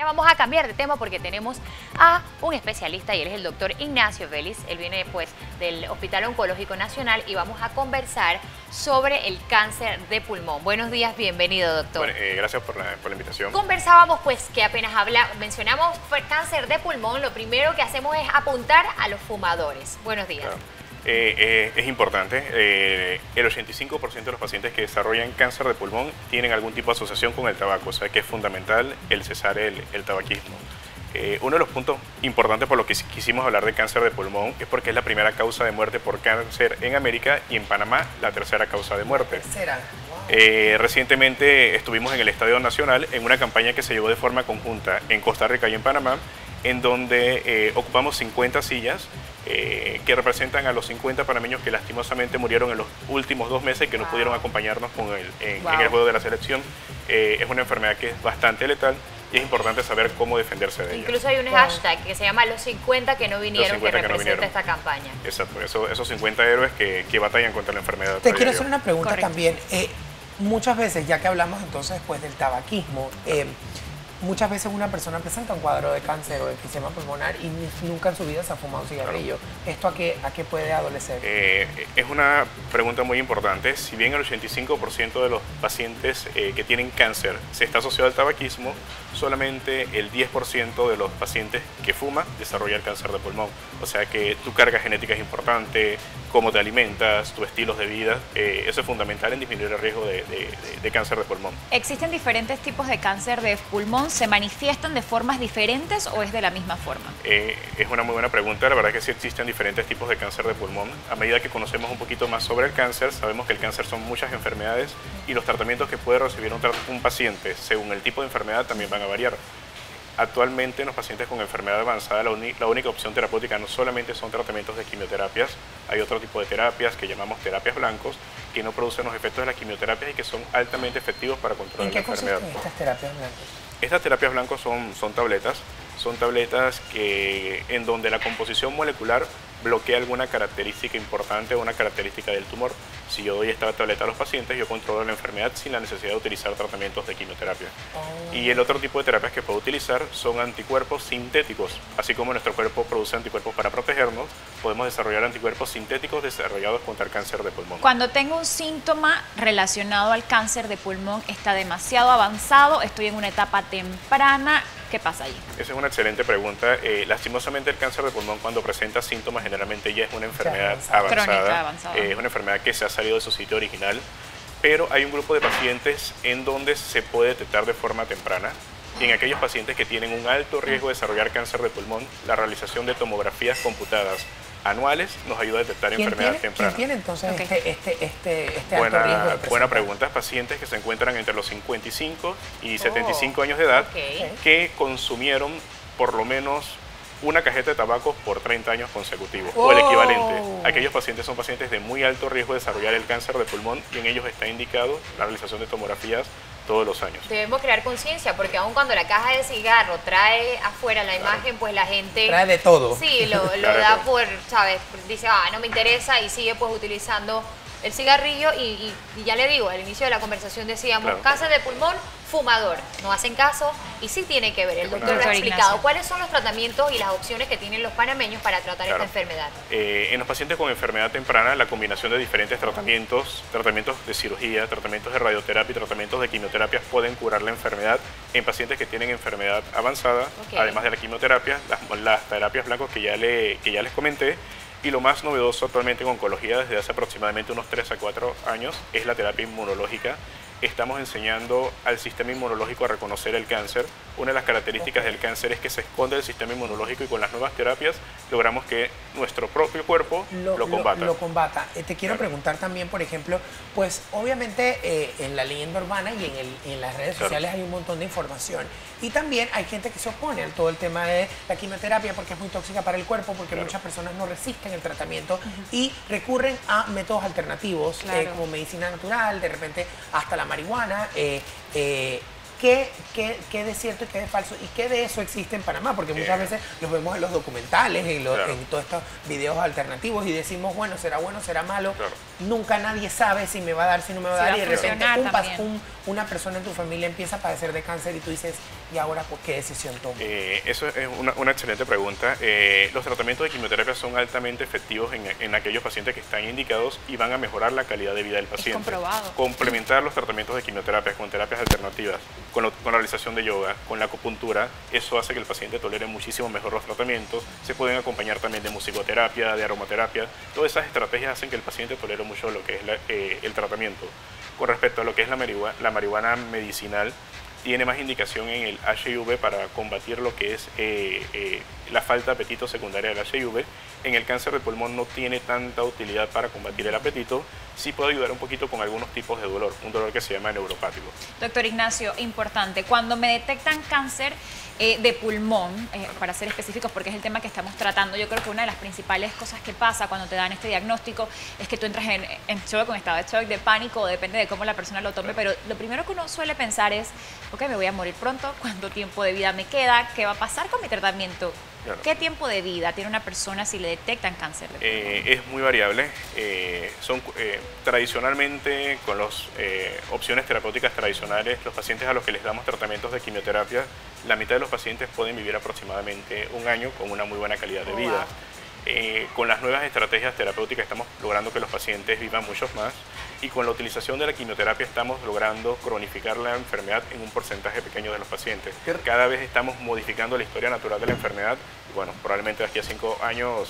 Ya vamos a cambiar de tema porque tenemos a un especialista y él es el doctor Ignacio Vélez. Él viene pues del Hospital Oncológico Nacional y vamos a conversar sobre el cáncer de pulmón. Buenos días, bienvenido, doctor. Bueno, gracias por la invitación. Conversábamos pues que apenas mencionamos cáncer de pulmón, lo primero que hacemos es apuntar a los fumadores. Buenos días. Claro. Es importante, el 85% de los pacientes que desarrollan cáncer de pulmón tienen algún tipo de asociación con el tabaco, o sea que es fundamental el cesar el tabaquismo. Uno de los puntos importantes por lo que quisimos hablar de cáncer de pulmón es porque es la primera causa de muerte por cáncer en América y en Panamá la tercera causa de muerte. Recientemente estuvimos en el Estadio Nacional en una campaña que se llevó de forma conjunta en Costa Rica y en Panamá, en donde ocupamos 50 sillas que representan a los 50 panameños que lastimosamente murieron en los últimos 2 meses y que no pudieron acompañarnos en el juego de la selección. Es una enfermedad que es bastante letal y es importante saber cómo defenderse de ella. Incluso hay un hashtag que se llama Los 50 que no vinieron, que representa esta campaña. Exacto, esos 50 héroes que batallan contra la enfermedad. Te quiero hacer una pregunta también. Muchas veces, ya que hablamos entonces después del tabaquismo, muchas veces una persona presenta un cuadro de cáncer o de enfisema pulmonar y nunca en su vida se ha fumado un cigarrillo. Claro. ¿Esto a qué puede adolecer? Es una pregunta muy importante. Si bien el 85% de los pacientes que tienen cáncer se está asociado al tabaquismo, solamente el 10% de los pacientes que fuman desarrolla el cáncer de pulmón. O sea que tu carga genética es importante, cómo te alimentas, tus estilos de vida, eso es fundamental en disminuir el riesgo de cáncer de pulmón. ¿Existen diferentes tipos de cáncer de pulmón? ¿Se manifiestan de formas diferentes o es de la misma forma? Es una muy buena pregunta. La verdad es que sí existen diferentes tipos de cáncer de pulmón. A medida que conocemos un poquito más sobre el cáncer, sabemos que el cáncer son muchas enfermedades y los tratamientos que puede recibir un paciente según el tipo de enfermedad también van a variar. Actualmente en los pacientes con enfermedad avanzada la única opción terapéutica no solamente son tratamientos de quimioterapias, hay otro tipo de terapias que llamamos terapias blancos que no producen los efectos de las quimioterapias y que son altamente efectivos para controlar la enfermedad. ¿En qué consisten estas terapias blancas? Estas terapias blancas son tabletas en donde la composición molecular bloquea alguna característica importante o una característica del tumor. Si yo doy esta tableta a los pacientes, yo controlo la enfermedad sin la necesidad de utilizar tratamientos de quimioterapia. Y el otro tipo de terapias que puedo utilizar son anticuerpos sintéticos. Así como nuestro cuerpo produce anticuerpos para protegernos, podemos desarrollar anticuerpos sintéticos desarrollados contra el cáncer de pulmón. Cuando tengo un síntoma relacionado al cáncer de pulmón, ¿está demasiado avanzado? ¿Estoy en una etapa temprana? ¿Qué pasa allí? Esa es una excelente pregunta. Lastimosamente el cáncer de pulmón cuando presenta síntomas generalmente ya es una enfermedad avanzada. Es una enfermedad que se ha salido de su sitio original, pero hay un grupo de pacientes en donde se puede detectar de forma temprana. Y en aquellos pacientes que tienen un alto riesgo de desarrollar cáncer de pulmón, la realización de tomografías computadas anuales nos ayuda a detectar enfermedad temprana. ¿Quién tiene entonces alto riesgo de buena pregunta. Pacientes que se encuentran entre los 55 y 75 años de edad que consumieron por lo menos una cajeta de tabaco por 30 años consecutivos o el equivalente. Aquellos pacientes son pacientes de muy alto riesgo de desarrollar el cáncer de pulmón y en ellos está indicado la realización de tomografías todos los años. Debemos crear conciencia porque aun cuando la caja de cigarro trae afuera la imagen, pues la gente... Trae de todo. Sí, lo da por, ¿sabes? Dice, no me interesa y sigue pues utilizando el cigarrillo y ya le digo, al inicio de la conversación decíamos, cáncer de pulmón, fumador. No hacen caso y sí tiene que ver. El doctor lo ha explicado. ¿Cuáles son los tratamientos y las opciones que tienen los panameños para tratar esta enfermedad? En los pacientes con enfermedad temprana, la combinación de diferentes tratamientos de cirugía, tratamientos de radioterapia y tratamientos de quimioterapia pueden curar la enfermedad en pacientes que tienen enfermedad avanzada, además de la quimioterapia, las terapias blancas que ya les comenté. Y lo más novedoso actualmente en oncología desde hace aproximadamente unos 3 a 4 años es la terapia inmunológica. Estamos enseñando al sistema inmunológico a reconocer el cáncer. Una de las características del cáncer es que se esconde el sistema inmunológico y con las nuevas terapias logramos que nuestro propio cuerpo lo combata. Te quiero preguntar también, por ejemplo, pues obviamente en la leyenda urbana y en las redes sociales hay un montón de información. Y también hay gente que se opone a todo el tema de la quimioterapia porque es muy tóxica para el cuerpo, porque muchas personas no resisten el tratamiento y recurren a métodos alternativos como medicina natural, de repente hasta la marihuana. ¿Qué de cierto y qué de falso? ¿Y qué de eso existe en Panamá? Porque muchas veces los vemos en los documentales, en todos estos videos alternativos y decimos, bueno, será malo. Nunca nadie sabe si me va a dar, si no me va a dar. Y de repente una persona en tu familia empieza a padecer de cáncer y tú dices, y ahora ¿por qué decisión tomó? Eso es una excelente pregunta. Los tratamientos de quimioterapia son altamente efectivos en aquellos pacientes que están indicados y van a mejorar la calidad de vida del paciente. Es comprobado. Complementar los tratamientos de quimioterapia con terapias alternativas, con la realización de yoga, con la acupuntura, eso hace que el paciente tolere muchísimo mejor los tratamientos. Se pueden acompañar también de musicoterapia, de aromaterapia. Todas esas estrategias hacen que el paciente tolere mucho lo que es el tratamiento. Con respecto a lo que es la marihuana medicinal, tiene más indicación en el HIV para combatir lo que es la falta de apetito secundaria del HIV. En el cáncer de pulmón no tiene tanta utilidad para combatir el apetito, sí puede ayudar un poquito con algunos tipos de dolor, un dolor que se llama neuropático. Doctor Ignacio, importante, cuando me detectan cáncer de pulmón, para ser específicos porque es el tema que estamos tratando, yo creo que una de las principales cosas que pasa cuando te dan este diagnóstico es que tú entras en shock, en estado de shock, de pánico, depende de cómo la persona lo tome, pero lo primero que uno suele pensar es, ok, me voy a morir pronto, ¿cuánto tiempo de vida me queda? ¿Qué va a pasar con mi tratamiento? Claro. ¿Qué tiempo de vida tiene una persona si le detectan cáncer de pulmón? Es muy variable. Tradicionalmente, con las opciones terapéuticas tradicionales, los pacientes a los que les damos tratamientos de quimioterapia, la mitad de los pacientes pueden vivir aproximadamente un año con una muy buena calidad de vida. Con las nuevas estrategias terapéuticas estamos logrando que los pacientes vivan muchos más, y con la utilización de la quimioterapia estamos logrando cronificar la enfermedad en un porcentaje pequeño de los pacientes. Cada vez estamos modificando la historia natural de la enfermedad y bueno, probablemente de aquí a 5 años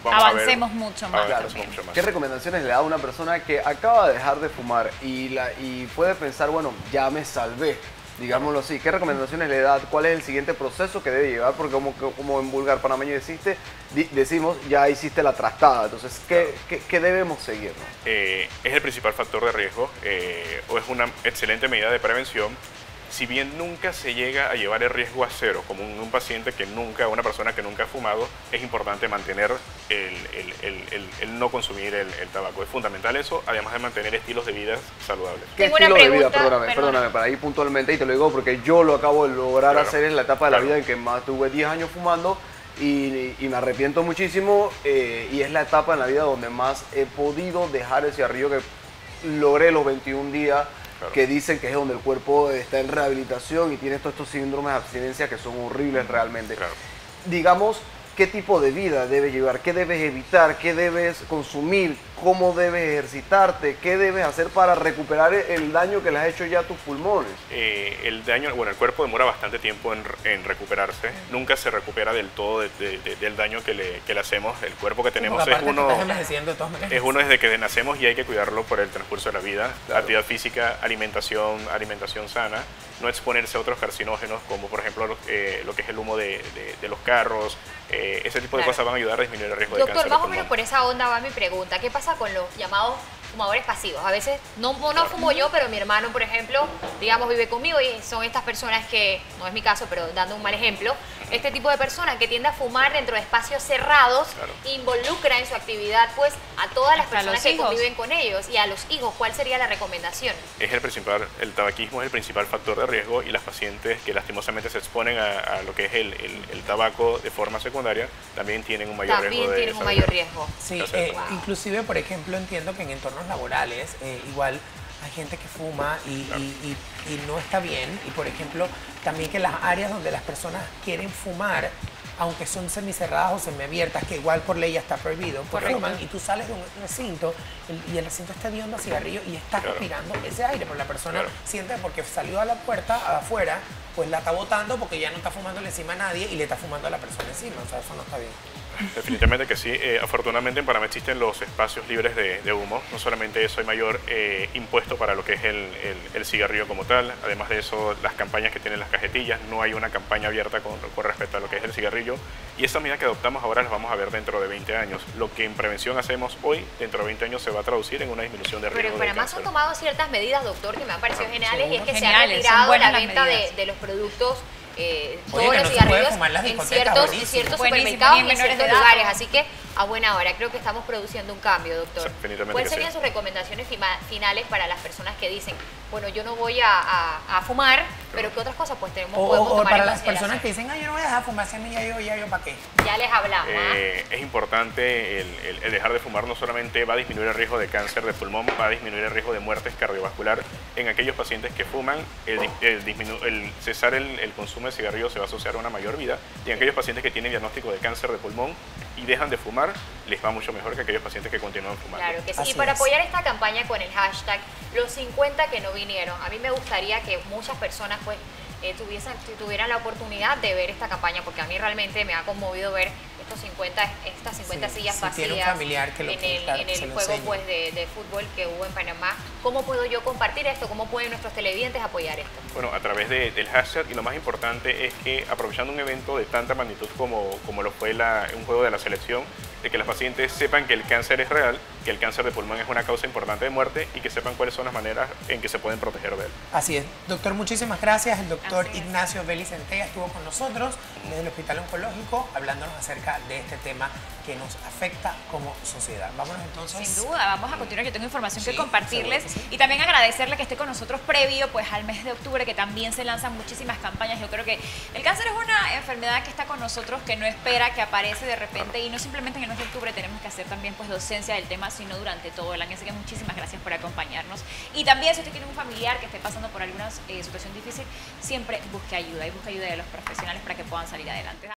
avancemos mucho más. Claro. ¿Qué recomendaciones le da a una persona que acaba de dejar de fumar y puede pensar, bueno, ya me salvé? Digámoslo así, ¿qué recomendaciones le da? ¿Cuál es el siguiente proceso que debe llevar? Porque como en vulgar panameño decimos, ya hiciste la trastada. Entonces, ¿qué debemos seguir, ¿no? Es el principal factor de riesgo, o es una excelente medida de prevención. Si bien nunca se llega a llevar el riesgo a cero, como un paciente que nunca, una persona que nunca ha fumado, es importante mantener el no consumir el tabaco. Es fundamental eso, además de mantener estilos de vida saludables. ¿Qué estilo de vida? Perdóname, para ir puntualmente, y te lo digo porque yo lo acabo de lograr hacer en la etapa de la vida en que más tuve 10 años fumando y me arrepiento muchísimo, y es la etapa en la vida donde más he podido dejar el cigarrillo, que logré los 21 días. Claro. Que dicen que es donde el cuerpo está en rehabilitación y tiene todos estos síndromes de abstinencia que son horribles realmente. Claro. Digamos, ¿qué tipo de vida debes llevar? ¿Qué debes evitar? ¿Qué debes consumir? ¿Cómo debes ejercitarte? ¿Qué debes hacer para recuperar el daño que le has hecho ya a tus pulmones? El daño, bueno, el cuerpo demora bastante tiempo en recuperarse. Nunca se recupera del todo del daño que le hacemos. El cuerpo que tenemos es uno desde que nacemos y hay que cuidarlo por el transcurso de la vida. Claro. Actividad física, alimentación sana, no exponerse a otros carcinógenos como por ejemplo lo que es el humo de los carros. Ese tipo de cosas van a ayudar a disminuir el riesgo de cáncer. Doctor, más o menos por esa onda va mi pregunta. ¿Qué pasa con los llamados fumadores pasivos? A veces no fumo yo, pero mi hermano, por ejemplo, digamos, vive conmigo y son estas personas que, no es mi caso, pero dando un mal ejemplo, este tipo de personas que tiende a fumar dentro de espacios cerrados, claro, involucra en su actividad pues a todas las personas que conviven con ellos y a los hijos. ¿Cuál sería la recomendación? El tabaquismo es el principal factor de riesgo, y las pacientes que lastimosamente se exponen a lo que es el tabaco de forma secundaria también tienen un mayor riesgo. Sí, inclusive, por ejemplo, entiendo que en entornos laborales igual hay gente que fuma y no está bien, y por ejemplo también que las áreas donde las personas quieren fumar, aunque son semicerradas o semiabiertas, que igual por ley ya está prohibido, pues fuman, y tú sales de un recinto y el recinto está hediondo a cigarrillo y estás respirando ese aire, pero la persona siente porque salió a la puerta afuera, pues la está botando porque ya no está fumándole encima a nadie y le está fumando a la persona encima. O sea, eso no está bien. Definitivamente que sí. Afortunadamente en Panamá existen los espacios libres de humo. No solamente eso, hay mayor impuesto para lo que es el cigarrillo como tal. Además de eso, las campañas que tienen las cajetillas, no hay una campaña abierta con respecto a lo que es el cigarrillo. Y esas medidas que adoptamos ahora las vamos a ver dentro de 20 años. Lo que en prevención hacemos hoy, dentro de 20 años se va a traducir en una disminución de riesgo. Pero en Panamá se han tomado ciertas medidas, doctor, que me han parecido geniales, y es que se ha retirado la venta de los productos, todos los cigarrillos en ciertos supermercados y en ciertos lugares. Así que a buena hora. Creo que estamos produciendo un cambio, doctor. ¿Cuáles serían sus recomendaciones finales para las personas que dicen, bueno, yo no voy a fumar, pero qué otras cosas pues podemos tomar para en las personas que dicen, ay, yo no voy a dejar fumar, ya yo para qué? Ya les hablamos. Es importante el dejar de fumar. No solamente va a disminuir el riesgo de cáncer de pulmón, va a disminuir el riesgo de muertes cardiovascular. En aquellos pacientes que fuman, el cesar el consumo de cigarrillos se va a asociar a una mayor vida. Y en aquellos pacientes que tienen diagnóstico de cáncer de pulmón y dejan de fumar, les va mucho mejor que aquellos pacientes que continúan fumando. Claro que sí. Y para apoyar esta campaña con el hashtag los 50 que no vinieron, a mí me gustaría que muchas personas pues tuvieran la oportunidad de ver esta campaña, porque a mí realmente me ha conmovido ver estas 50 sillas vacías tiene un familiar que en el juego pues, de fútbol que hubo en Panamá. ¿Cómo puedo yo compartir esto? ¿Cómo pueden nuestros televidentes apoyar esto? Bueno, a través del hashtag, y lo más importante es que aprovechando un evento de tanta magnitud como lo fue un juego de la selección, de que los pacientes sepan que el cáncer es real, que el cáncer de pulmón es una causa importante de muerte y que sepan cuáles son las maneras en que se pueden proteger de él. Así es. Doctor, muchísimas gracias. El doctor Ignacio Vélez Centella estuvo con nosotros desde el Hospital Oncológico hablándonos acerca de este tema que nos afecta como sociedad. Vámonos entonces. Sin duda, vamos a continuar. Yo tengo información que compartirles y también agradecerle que esté con nosotros previo pues al mes de octubre, que también se lanzan muchísimas campañas. Yo creo que el cáncer es una enfermedad que está con nosotros, que no espera, que aparece de repente y no simplemente en el mes de octubre. Tenemos que hacer también pues docencia del tema, sino durante todo el año. Así que muchísimas gracias por acompañarnos. Y también si usted tiene un familiar que esté pasando por alguna situación difícil, siempre busque ayuda y busque ayuda de los profesionales para que puedan salir adelante.